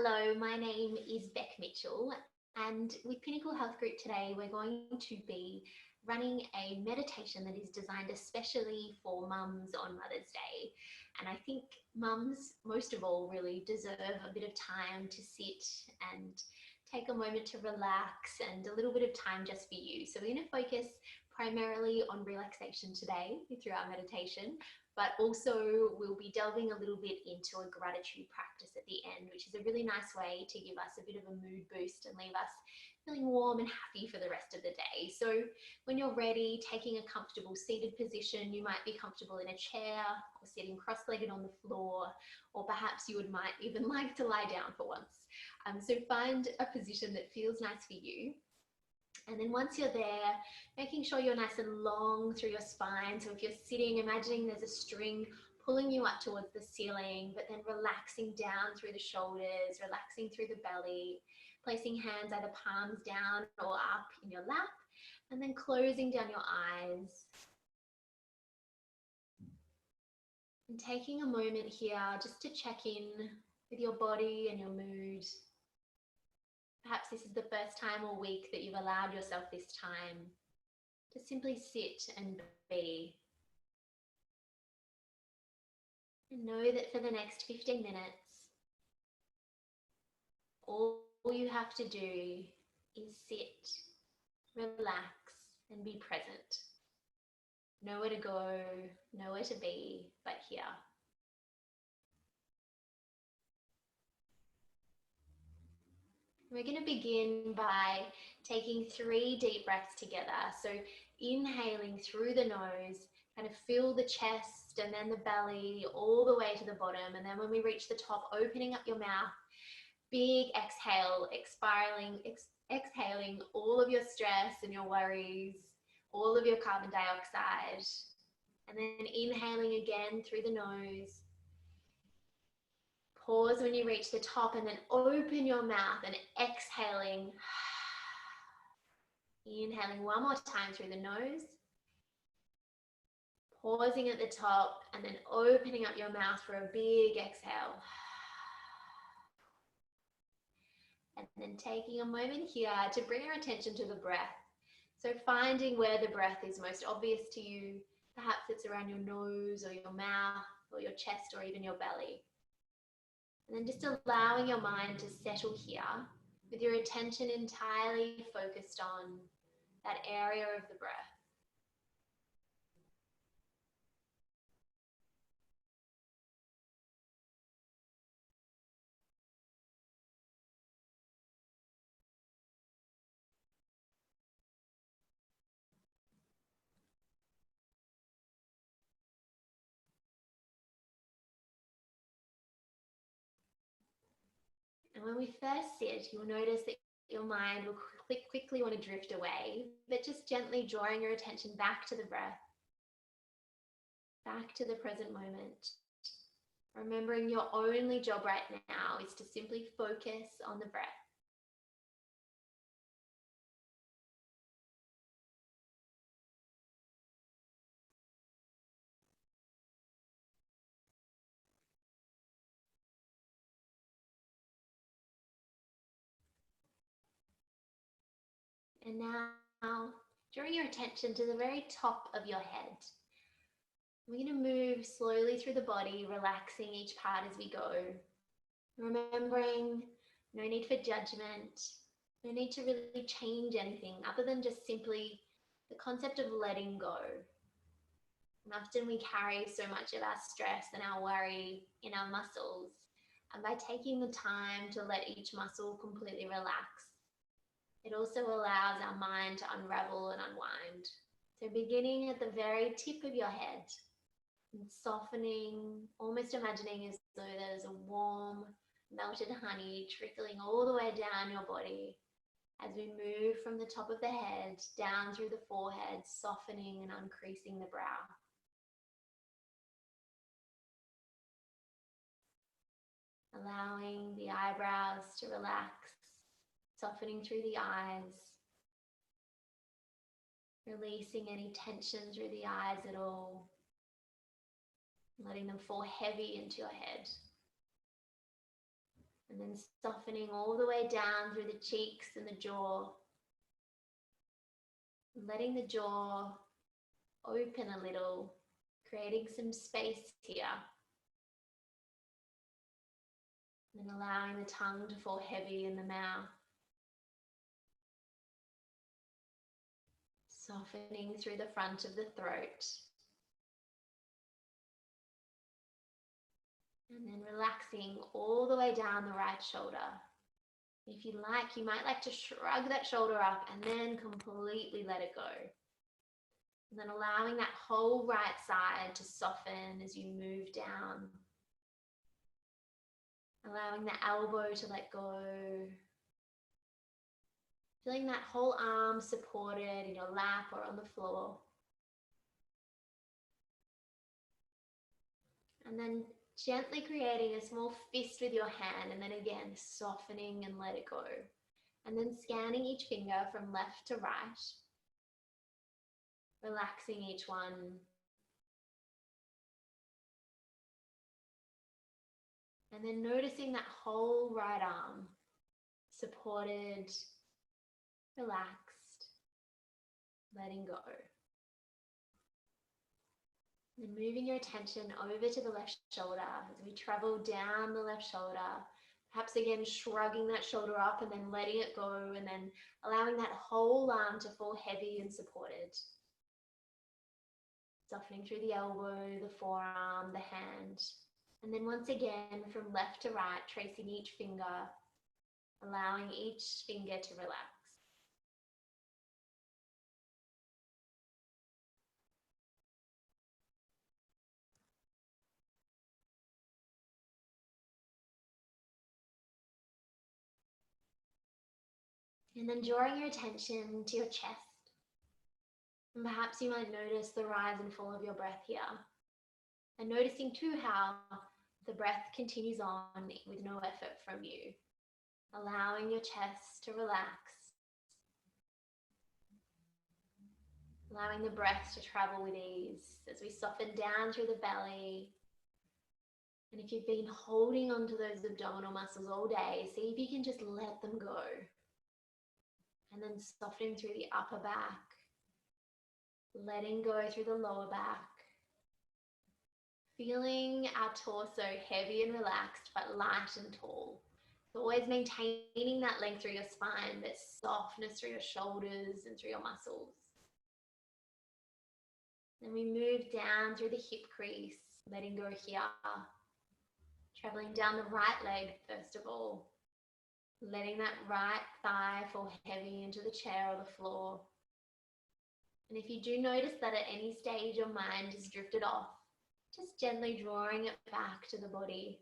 Hello, my name is Beck Mitchell, and with Pinnacle Health Group today, we're going to be running a meditation that is designed especially for mums on Mother's Day. And I think mums, most of all, really deserve a bit of time to sit and take a moment to relax and a little bit of time just for you. So we're going to focus primarily on relaxation today through our meditation, but also we'll be delving a little bit into a gratitude practice at the end, which is a really nice way to give us a bit of a mood boost and leave us feeling warm and happy for the rest of the day. So when you're ready, taking a comfortable seated position, you might be comfortable in a chair or sitting cross-legged on the floor, or perhaps you might even like to lie down for once. So find a position that feels nice for you. And then once you're there, making sure you're nice and long through your spine. So if you're sitting, imagining there's a string pulling you up towards the ceiling, but then relaxing down through the shoulders, relaxing through the belly, placing hands either palms down or up in your lap, and then closing down your eyes. And taking a moment here just to check in with your body and your mood. Perhaps this is the first time or week that you've allowed yourself this time to simply sit and be. And know that for the next 15 minutes, all you have to do is sit, relax, and be present. Nowhere to go, nowhere to be, but here. We're going to begin by taking 3 deep breaths together. So inhaling through the nose, kind of fill the chest and then the belly all the way to the bottom. And then when we reach the top, opening up your mouth, big exhale, exhaling all of your stress and your worries, all of your carbon dioxide. And then inhaling again through the nose. Pause when you reach the top and then open your mouth and exhaling. Inhaling one more time through the nose. Pausing at the top and then opening up your mouth for a big exhale. And then taking a moment here to bring our attention to the breath. So finding where the breath is most obvious to you. Perhaps it's around your nose or your mouth or your chest or even your belly. And then just allowing your mind to settle here with your attention entirely focused on that area of the breath. And when we first sit, you'll notice that your mind will quickly want to drift away, but just gently drawing your attention back to the breath, back to the present moment. Remembering your only job right now is to simply focus on the breath. And now, drawing your attention to the very top of your head. We're going to move slowly through the body, relaxing each part as we go. Remembering, no need for judgment, no need to really change anything other than just simply the concept of letting go. And often we carry so much of our stress and our worry in our muscles. And by taking the time to let each muscle completely relax, it also allows our mind to unravel and unwind. So beginning at the very tip of your head and softening, almost imagining as though there's a warm, melted honey trickling all the way down your body as we move from the top of the head down through the forehead, softening and uncreasing the brow. Allowing the eyebrows to relax, softening through the eyes, releasing any tension through the eyes at all, letting them fall heavy into your head. And then softening all the way down through the cheeks and the jaw. Letting the jaw open a little, creating some space here. And allowing the tongue to fall heavy in the mouth. Softening through the front of the throat. And then relaxing all the way down the right shoulder. If you like, you might like to shrug that shoulder up and then completely let it go. And then allowing that whole right side to soften as you move down. Allowing the elbow to let go. Feeling that whole arm supported in your lap or on the floor. And then gently creating a small fist with your hand, and then again softening and let it go. And then scanning each finger from left to right. Relaxing each one. And then noticing that whole right arm supported, relaxed, letting go. And moving your attention over to the left shoulder as we travel down the left shoulder. Perhaps again shrugging that shoulder up and then letting it go, and then allowing that whole arm to fall heavy and supported. Softening through the elbow, the forearm, the hand. And then once again from left to right, tracing each finger, allowing each finger to relax. And then drawing your attention to your chest. And perhaps you might notice the rise and fall of your breath here. And noticing too how the breath continues on with no effort from you. Allowing your chest to relax. Allowing the breath to travel with ease as we soften down through the belly. And if you've been holding onto those abdominal muscles all day, see if you can just let them go. And then softening through the upper back, letting go through the lower back. Feeling our torso heavy and relaxed, but light and tall. So always maintaining that length through your spine, that softness through your shoulders and through your muscles. Then we move down through the hip crease, letting go here. Traveling down the right leg first of all. Letting that right thigh fall heavy into the chair or the floor. And if you do notice that at any stage your mind has drifted off, just gently drawing it back to the body.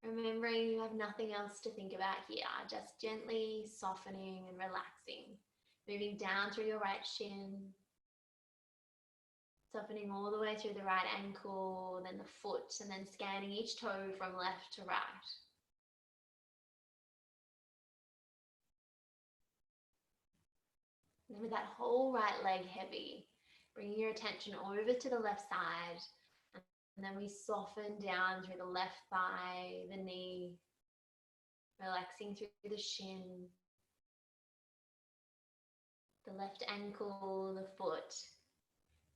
Remembering you have nothing else to think about here, just gently softening and relaxing. Moving down through your right shin. Softening all the way through the right ankle, then the foot, and then scanning each toe from left to right. And with that whole right leg heavy, bringing your attention over to the left side, and then we soften down through the left thigh, the knee, relaxing through the shin, the left ankle, the foot,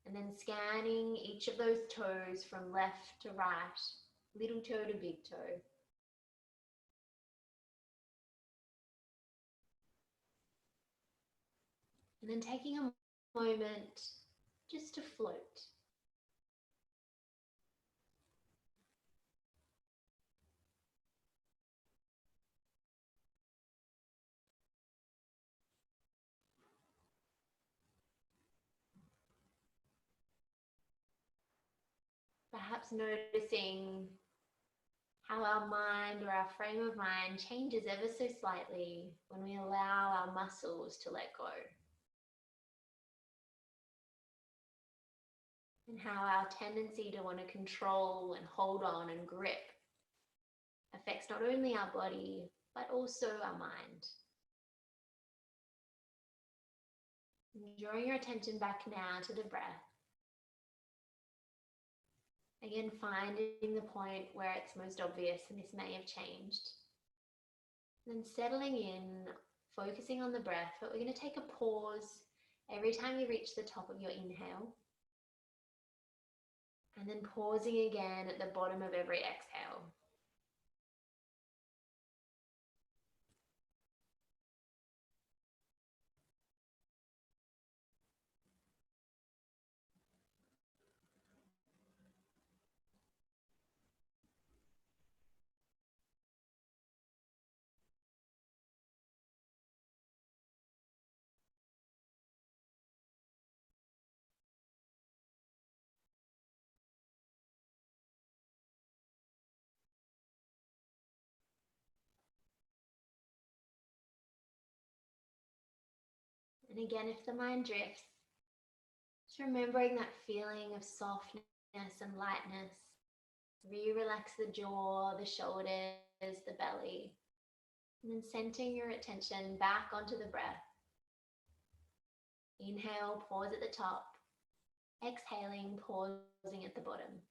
and then scanning each of those toes from left to right, little toe to big toe. And then taking a moment just to float. Perhaps noticing how our mind or our frame of mind changes ever so slightly when we allow our muscles to let go. And how our tendency to want to control and hold on and grip affects not only our body, but also our mind. Drawing your attention back now to the breath. Again, finding the point where it's most obvious, and this may have changed. Then settling in, focusing on the breath, but we're going to take a pause every time you reach the top of your inhale, and then pausing again at the bottom of every exhale. And again, if the mind drifts, just remembering that feeling of softness and lightness. You relax the jaw, the shoulders, the belly, and then centering your attention back onto the breath. Inhale, pause at the top. Exhaling, pausing at the bottom.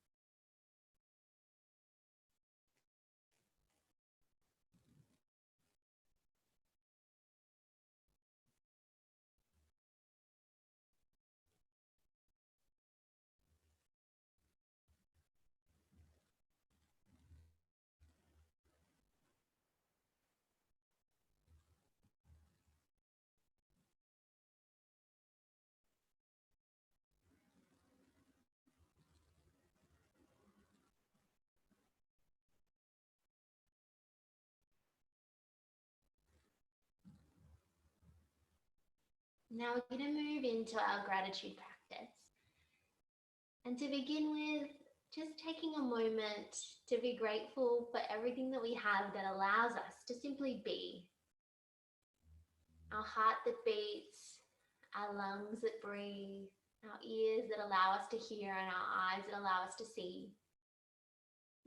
Now we're going to move into our gratitude practice. And to begin with, just taking a moment to be grateful for everything that we have that allows us to simply be. Our heart that beats, our lungs that breathe, our ears that allow us to hear, and our eyes that allow us to see,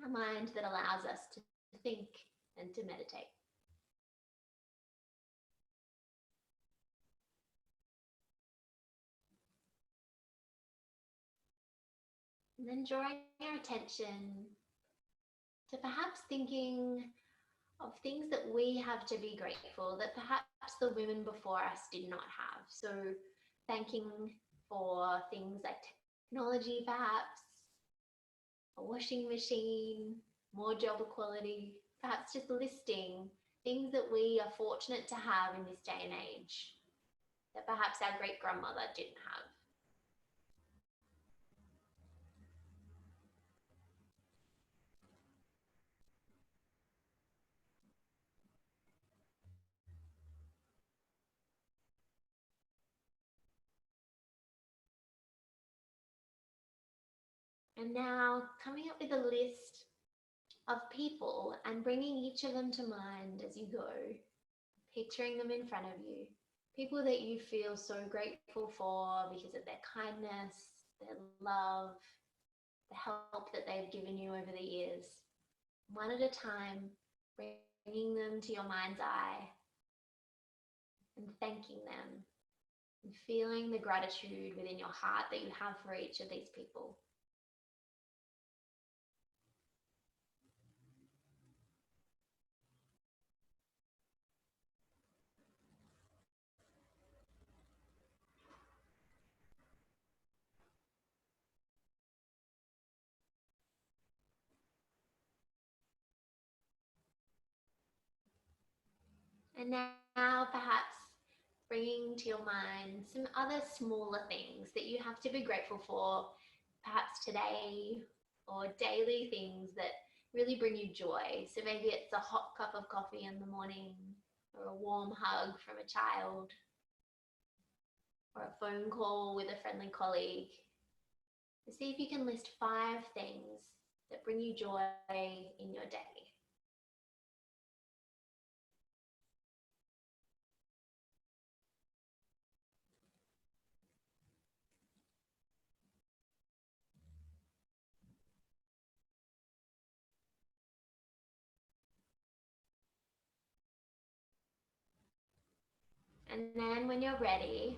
our mind that allows us to think and to meditate. And then drawing our attention to perhaps thinking of things that we have to be grateful that perhaps the women before us did not have. So thanking for things like technology, perhaps a washing machine, more job equality, perhaps just listing things that we are fortunate to have in this day and age that perhaps our great grandmother didn't have. And now coming up with a list of people and bringing each of them to mind as you go, picturing them in front of you, people that you feel so grateful for because of their kindness, their love, the help that they've given you over the years. One at a time, bringing them to your mind's eye and thanking them and feeling the gratitude within your heart that you have for each of these people. And now perhaps bringing to your mind some other smaller things that you have to be grateful for, perhaps today, or daily things that really bring you joy. So maybe it's a hot cup of coffee in the morning, or a warm hug from a child, or a phone call with a friendly colleague. So see if you can list 5 things that bring you joy in your day. And then when you're ready,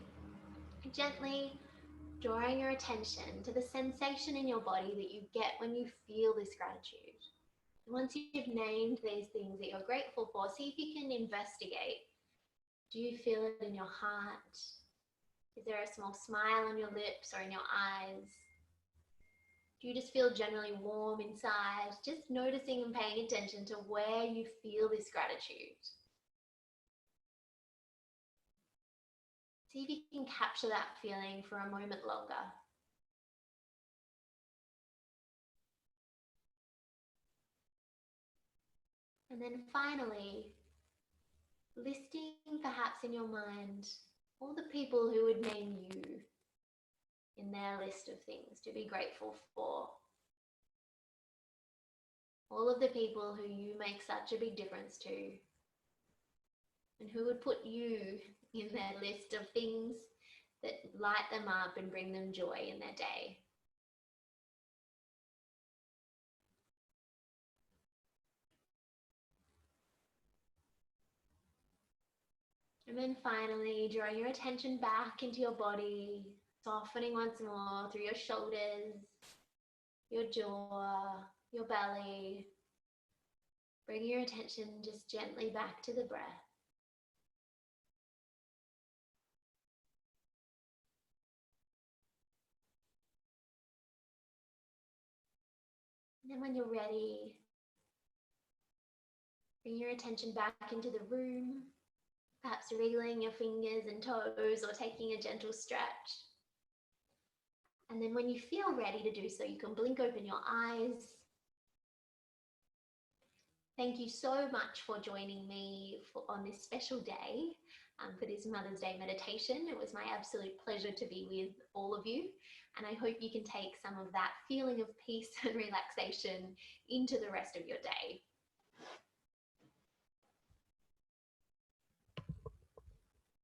gently drawing your attention to the sensation in your body that you get when you feel this gratitude. Once you've named these things that you're grateful for, see if you can investigate. Do you feel it in your heart? Is there a small smile on your lips or in your eyes? Do you just feel generally warm inside? Just noticing and paying attention to where you feel this gratitude. See if you can capture that feeling for a moment longer. And then finally, listing perhaps in your mind all the people who would name you in their list of things to be grateful for. All of the people who you make such a big difference to, and who would put you in their list of things that light them up and bring them joy in their day. And then finally, drawing your attention back into your body, softening once more through your shoulders, your jaw, your belly. Bring your attention just gently back to the breath. And then when you're ready, bring your attention back into the room, perhaps wriggling your fingers and toes or taking a gentle stretch. And then when you feel ready to do so, you can blink open your eyes. Thank you so much for joining me on this special day for this Mother's Day meditation. It was my absolute pleasure to be with all of you. And I hope you can take some of that feeling of peace and relaxation into the rest of your day.